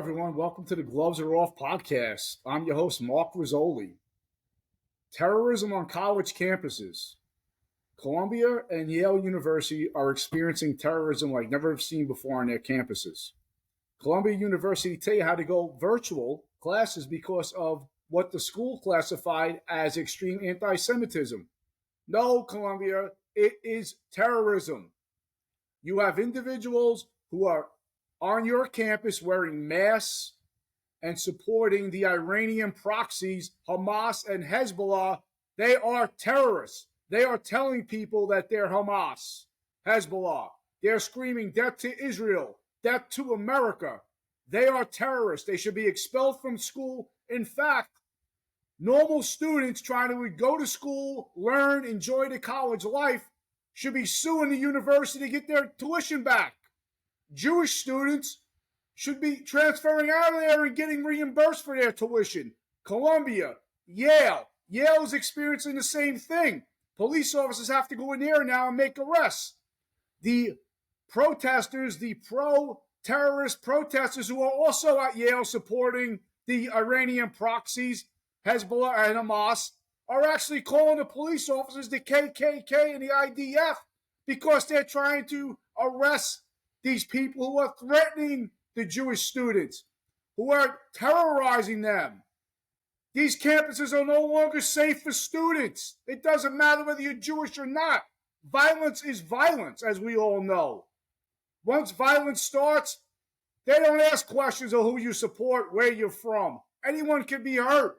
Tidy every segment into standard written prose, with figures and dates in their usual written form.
everyone. Welcome to the Gloves Are Off podcast. I'm your host, Mark Rizzoli. Terrorism on college campuses. Columbia and Yale University are experiencing terrorism like never seen before on their campuses. Columbia University tell you how to go virtual classes because of what the school classified as extreme anti-Semitism. No, Columbia, it is terrorism. You have individuals who are on your campus wearing masks and supporting the Iranian proxies, Hamas and Hezbollah. They are terrorists. They are telling people that they're Hamas, Hezbollah. They're screaming death to Israel, death to America. They are terrorists. They should be expelled from school. In fact, normal students trying to go to school, learn, enjoy the college life should be suing the university to get their tuition back. Jewish students should be transferring out of there and getting reimbursed for their tuition. Columbia, Yale. Yale is experiencing the same thing. Police officers have to go in there now and make arrests. The protesters, the pro-terrorist protesters who are also at Yale supporting the Iranian proxies, Hezbollah and Hamas, are actually calling the police officers the KKK and the IDF because they're trying to arrest these people who are threatening the Jewish students, who are terrorizing them. These campuses are no longer safe for students. It doesn't matter whether you're Jewish or not. Violence is violence, as we all know. Once violence starts, they don't ask questions of who you support, where you're from. Anyone can be hurt.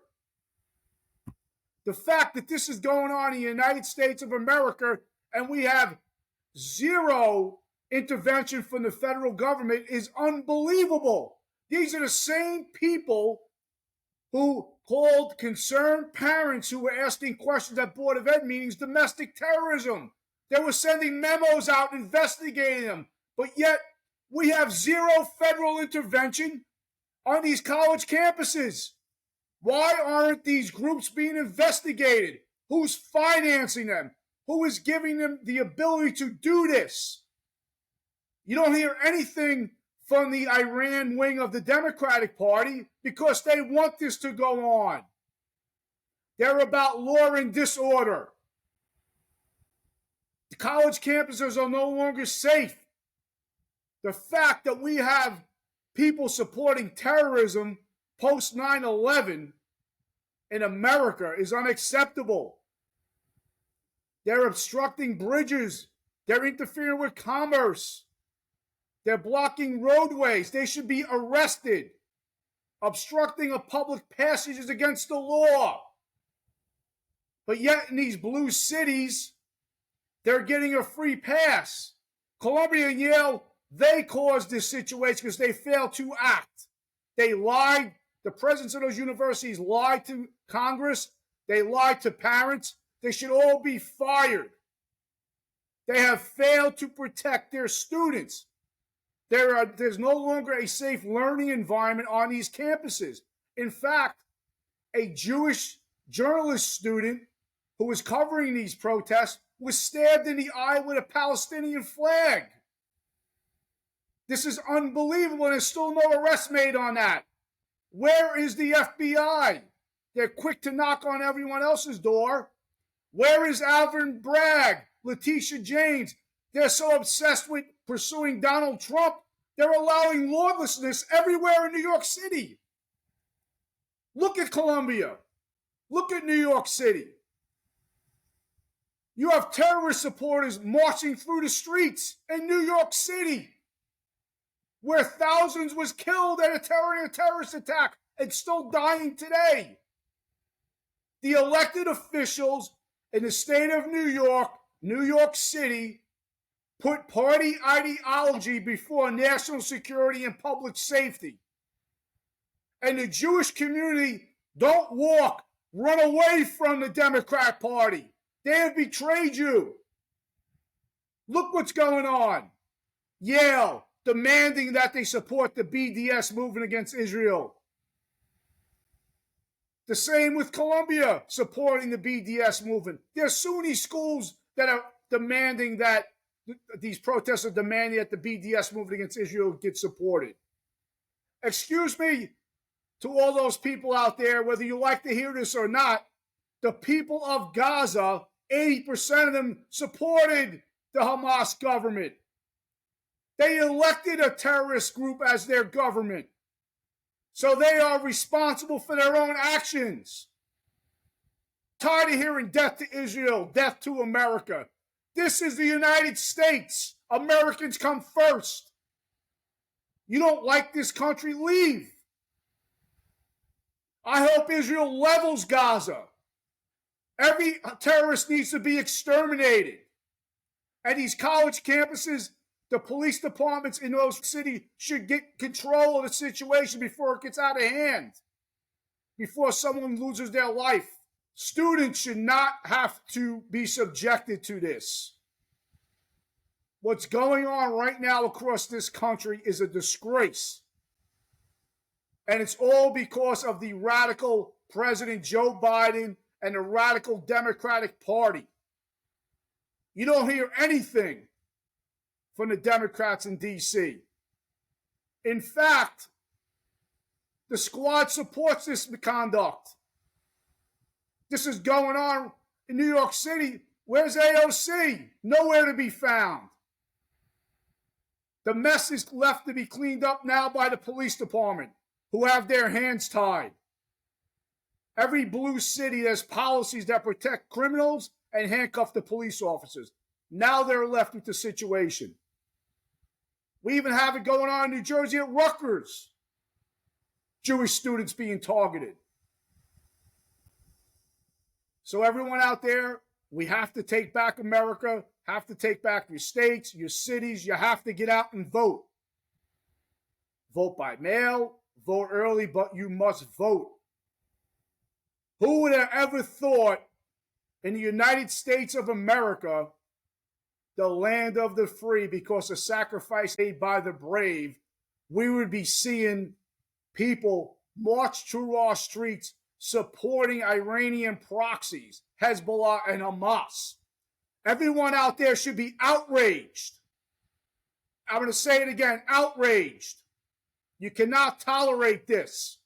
The fact that this is going on in the United States of America and we have zero intervention from the federal government is unbelievable. These are the same people who called concerned parents who were asking questions at Board of Ed meetings domestic terrorism. They were sending memos out investigating them. But yet we have zero federal intervention on these college campuses. Why aren't these groups being investigated? Who's financing them? Who is giving them the ability to do this? You don't hear anything from the Iran wing of the Democratic Party because they want this to go on. They're about law and disorder. The college campuses are no longer safe. The fact that we have people supporting terrorism post 9/11 in America is unacceptable. They're obstructing bridges. They're interfering with commerce. They're blocking roadways. They should be arrested. Obstructing of public passage is against the law. But yet in these blue cities, they're getting a free pass. Columbia and Yale, they caused this situation because they failed to act. They lied. The presidents of those universities lied to Congress. They lied to parents. They should all be fired. They have failed to protect their students. There's no longer a safe learning environment on these campuses. In fact, a Jewish journalist student who was covering these protests was stabbed in the eye with a Palestinian flag. This is unbelievable, and there's still no arrest made on that. Where is the FBI? They're quick to knock on everyone else's door. Where is Alvin Bragg, Letitia James? They're so obsessed with pursuing Donald Trump, they're allowing lawlessness everywhere in New York City. Look at Columbia. Look at New York City. You have terrorist supporters marching through the streets in New York City, where thousands was killed at a terrorist attack and still dying today. The elected officials in the state of New York City, put party ideology before national security and public safety. And the Jewish community don't run away from the Democrat Party. They have betrayed you. Look what's going on. Yale demanding that they support the BDS movement against Israel. The same with Columbia supporting the BDS movement. There are Sunni schools that are demanding that these protests are demanding that the BDS movement against Israel get supported. Excuse me to all those people out there, whether you like to hear this or not, the people of Gaza, 80% of them supported the Hamas government. They elected a terrorist group as their government. So they are responsible for their own actions. Tired of hearing death to Israel, death to America. This is the United States. Americans come first. You don't like this country, leave. I hope Israel levels Gaza. Every terrorist needs to be exterminated. At these college campuses, the police departments in those cities should get control of the situation before it gets out of hand, before someone loses their life. Students should not have to be subjected to this. What's going on right now across this country is a disgrace. And it's all because of the radical President Joe Biden and the radical Democratic Party. You don't hear anything from the Democrats in D.C. In fact, the squad supports this conduct. This is going on in New York City. Where's AOC? Nowhere to be found. The mess is left to be cleaned up now by the police department, who have their hands tied. Every blue city has policies that protect criminals and handcuff the police officers. Now they're left with the situation. We even have it going on in New Jersey at Rutgers. Jewish students being targeted. So everyone out there, we have to take back America, have to take back your states, your cities. You have to get out and vote. Vote by mail, vote early, but you must vote. Who would have ever thought in the United States of America, the land of the free, because of sacrifice made by the brave, we would be seeing people march through our streets supporting Iranian proxies, Hezbollah and Hamas. Everyone out there should be outraged. I'm going to say it again, outraged. You cannot tolerate this.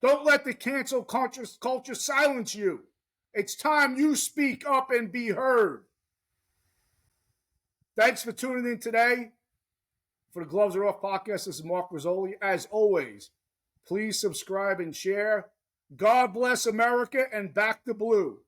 Don't let the cancel culture silence you. It's time you speak up and be heard. Thanks for tuning in today. For the Gloves Are Off podcast, this is Mark Rizzoli. As always, please subscribe and share. God bless America and back to blue.